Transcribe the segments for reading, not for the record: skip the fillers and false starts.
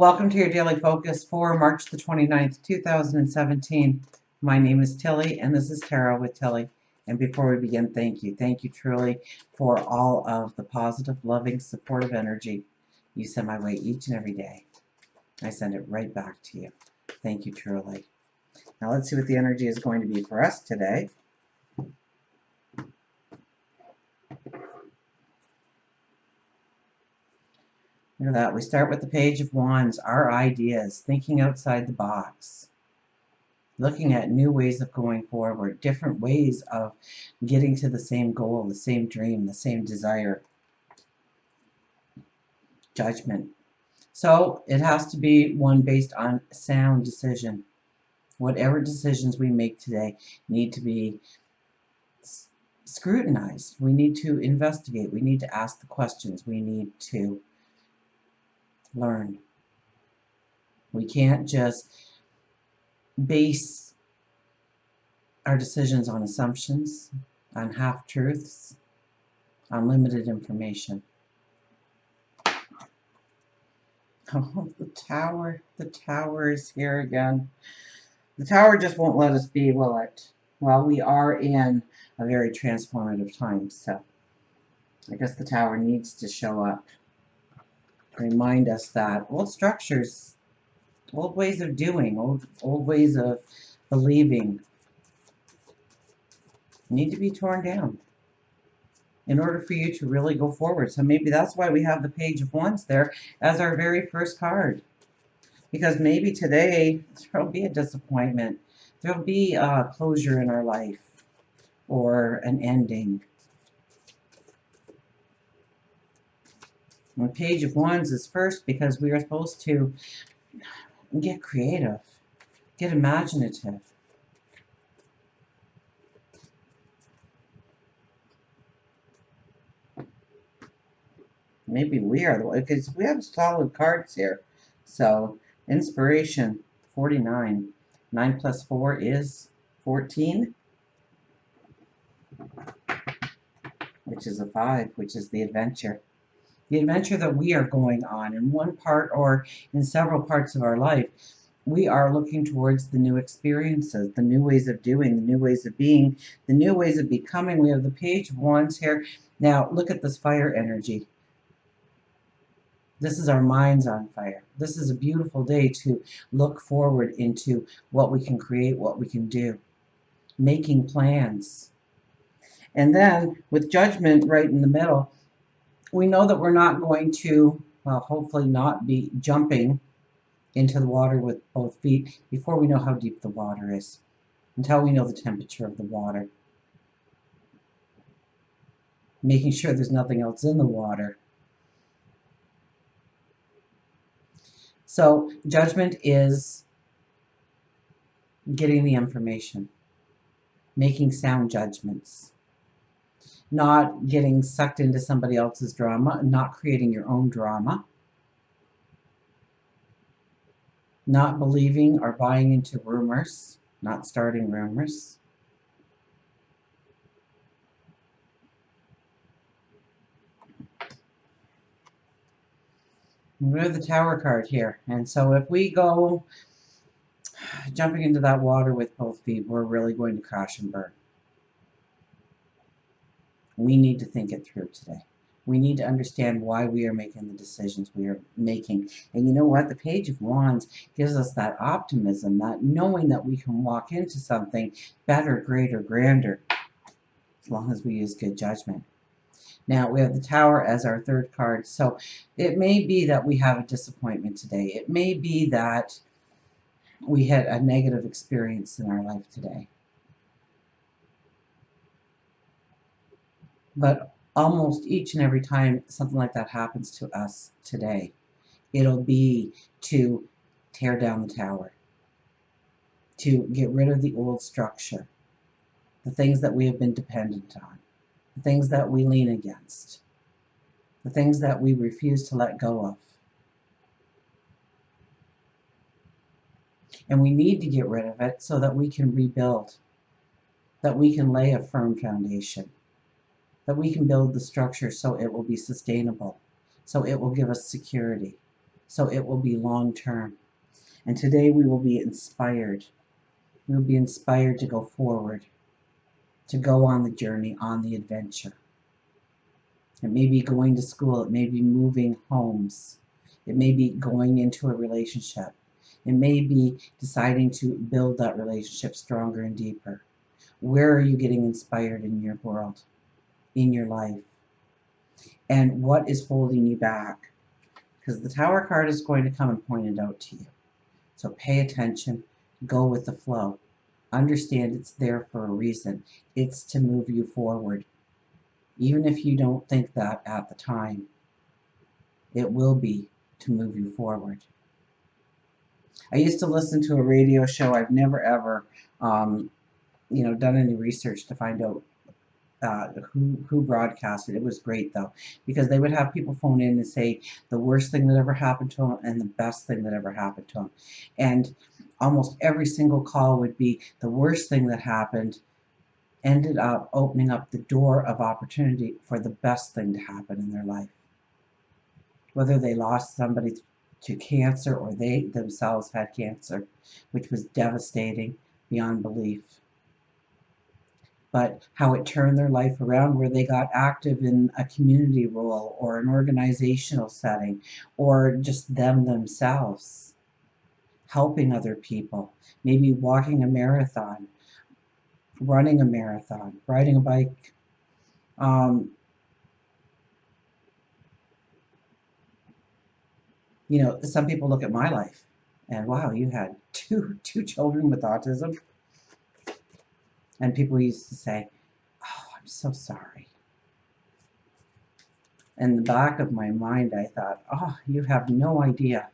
Welcome to your daily focus for March the 29th, 2017. My name is Tilly, and this is Tarot with Tilly. And before we begin, thank you. Thank you truly for all of the positive, loving, supportive energy you send my way each and every day. I send it right back to you. Thank you truly. Now let's see what the energy is going to be for us today. Look at that. We start with the Page of Wands, our ideas, thinking outside the box, looking at new ways of going forward, different ways of getting to the same goal, the same dream, the same desire. Judgment. So it has to be one based on sound decision. Whatever decisions we make today need to be scrutinized. We need to investigate. We need to ask the questions. We need to learn. We can't just base our decisions on assumptions, on half-truths, on limited information. Oh, the Tower. The Tower is here again. The Tower just won't let us be, will it? Well, we are in a very transformative time, so I guess the Tower needs to show up. Remind us that old structures, old ways of doing, old ways of believing need to be torn down in order for you to really go forward. So maybe that's why we have the Page of Wands there as our very first card. Because maybe today there'll be a disappointment. There'll be a closure in our life or an ending. The Page of Wands is first because we are supposed to get creative, get imaginative. Maybe we are the one, because we have solid cards here. So, inspiration, 49. 9 plus 4 is 14, which is a 5, which is the adventure. The adventure that we are going on in one part or in several parts of our life. We are looking towards the new experiences, the new ways of doing, the new ways of being, the new ways of becoming. We have the Page of Wands here. Now, look at this fire energy. This is our minds on fire. This is a beautiful day to look forward into what we can create, what we can do, making plans. And then with Judgment right in the middle, we know that we're not going to, well, hopefully not be jumping into the water with both feet before we know how deep the water is, until we know the temperature of the water. Making sure there's nothing else in the water. So Judgment is getting the information, making sound judgments, not getting sucked into somebody else's drama, not creating your own drama, not believing or buying into rumors, not starting rumors. We have the Tower card here, and so if we go jumping into that water with both feet, we're really going to crash and burn. We need to think it through today. We need to understand why we are making the decisions we are making. And you know what? The Page of Wands gives us that optimism, that knowing that we can walk into something better, greater, grander, as long as we use good judgment. Now, we have the Tower as our third card. So it may be that we have a disappointment today. It may be that we had a negative experience in our life today. But almost each and every time something like that happens to us today, it'll be to tear down the tower, to get rid of the old structure, the things that we have been dependent on, the things that we lean against, the things that we refuse to let go of. And we need to get rid of it so that we can rebuild, that we can lay a firm foundation, that we can build the structure so it will be sustainable, so it will give us security, So it will be long term. And today we will be inspired. We will be inspired to go forward, to go on the journey, on the adventure. It may be going to school. It may be moving homes. It may be going into a relationship. It may be deciding to build that relationship stronger and deeper. Where are you getting inspired in your world, in your life? And what is holding you back? Because the Tower card is going to come and point it out to you. So pay attention, go with the flow. Understand it's there for a reason. It's to move you forward. Even if you don't think that at the time, it will be to move you forward. I used to listen to a radio show. I've never ever, done any research to find out who broadcasted. It was great though, because they would have people phone in and say the worst thing that ever happened to them and the best thing that ever happened to them, and almost every single call would be the worst thing that happened ended up opening up the door of opportunity for the best thing to happen in their life. Whether they lost somebody to cancer or they themselves had cancer, which was devastating beyond belief. But how it turned their life around, where they got active in a community role or an organizational setting, or just themselves, helping other people, maybe walking a marathon, running a marathon, riding a bike. Some people look at my life and, wow, you had two children with autism. And people used to say, oh, I'm so sorry. In the back of my mind, I thought, oh, you have no idea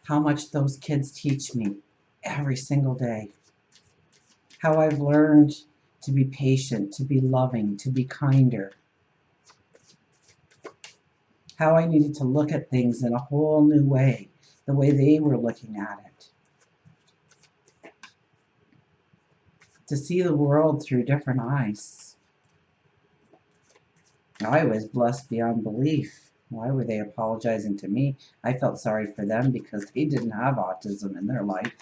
how much those kids teach me every single day. How I've learned to be patient, to be loving, to be kinder. How I needed to look at things in a whole new way, the way they were looking at it. To see the world through different eyes. I was blessed beyond belief. Why were they apologizing to me? I felt sorry for them because they didn't have autism in their life.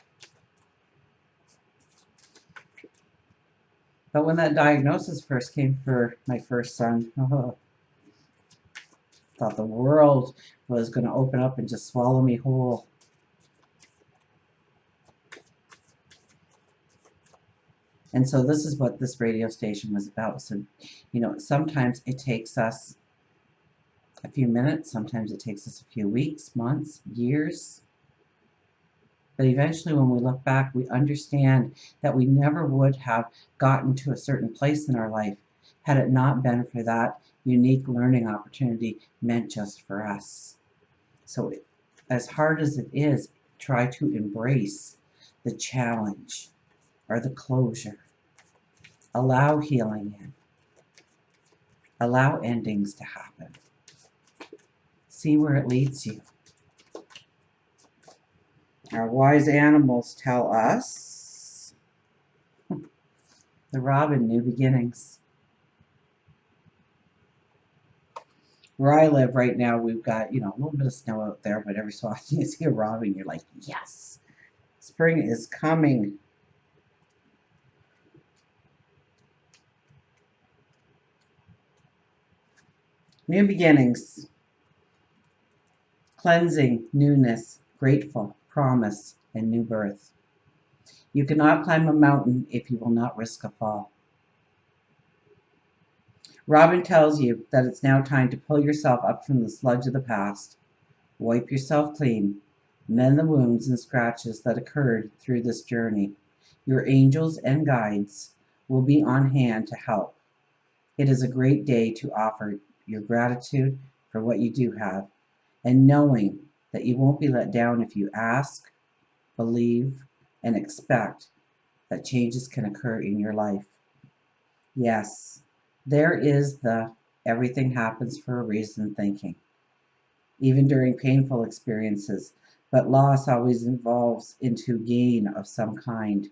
But when that diagnosis first came for my first son, thought the world was going to open up and just swallow me whole. And so this is what this radio station was about. So, sometimes it takes us a few minutes, sometimes it takes us a few weeks, months, years. But eventually when we look back, we understand that we never would have gotten to a certain place in our life had it not been for that unique learning opportunity meant just for us. So as hard as it is, try to embrace the challenge or the closure. Allow healing in. Allow endings to happen. See where it leads you. Our wise animals tell us the robin, new beginnings. Where I live right now, we've got, a little bit of snow out there, but every so often you see a robin, you're like, yes, spring is coming. New beginnings. Cleansing, newness, grateful, promise, and new birth. You cannot climb a mountain if you will not risk a fall. Robin tells you that it's now time to pull yourself up from the sludge of the past. Wipe yourself clean. Mend the wounds and scratches that occurred through this journey. Your angels and guides will be on hand to help. It is a great day to offer your gratitude for what you do have, and knowing that you won't be let down if you ask, believe, and expect that changes can occur in your life. Yes, there is the everything happens for a reason thinking, even during painful experiences, but loss always evolves into gain of some kind.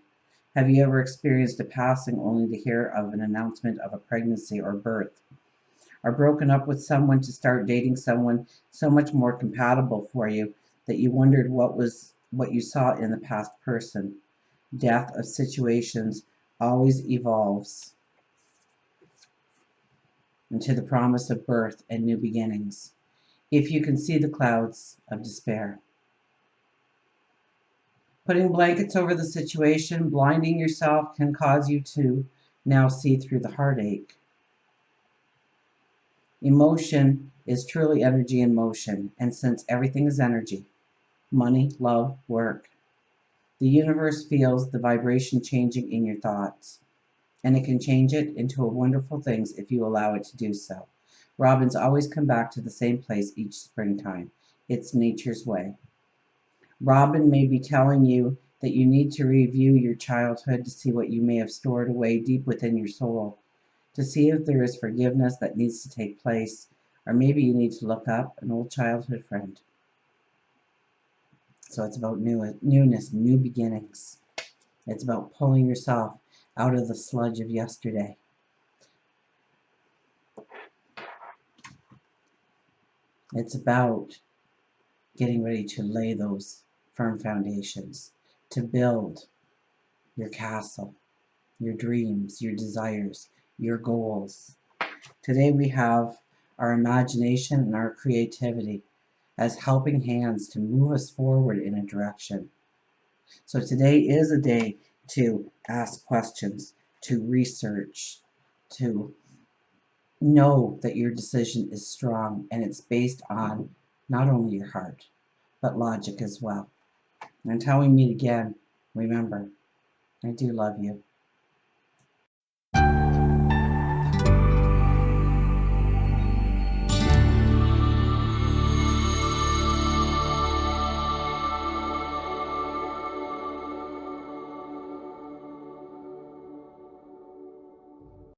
Have you ever experienced a passing only to hear of an announcement of a pregnancy or birth? Or broken up with someone to start dating someone so much more compatible for you that you wondered what you saw in the past person. Death of situations always evolves into the promise of birth and new beginnings. If you can see the clouds of despair. Putting blankets over the situation, blinding yourself, can cause you to now see through the heartache. Emotion is truly energy in motion, and since everything is energy, money, love, work, the universe feels the vibration changing in your thoughts, and it can change it into a wonderful things if you allow it to do so. Robins always come back to the same place each springtime. It's nature's way. Robin may be telling you that you need to review your childhood to see what you may have stored away deep within your soul, to see if there is forgiveness that needs to take place, or maybe you need to look up an old childhood friend. So it's about newness, new beginnings. It's about pulling yourself out of the sludge of yesterday. It's about getting ready to lay those firm foundations, to build your castle, your dreams, your desires, your goals. Today we have our imagination and our creativity as helping hands to move us forward in a direction. So today is a day to ask questions, to research, to know that your decision is strong and it's based on not only your heart, but logic as well. Until we meet again, remember, I do love you.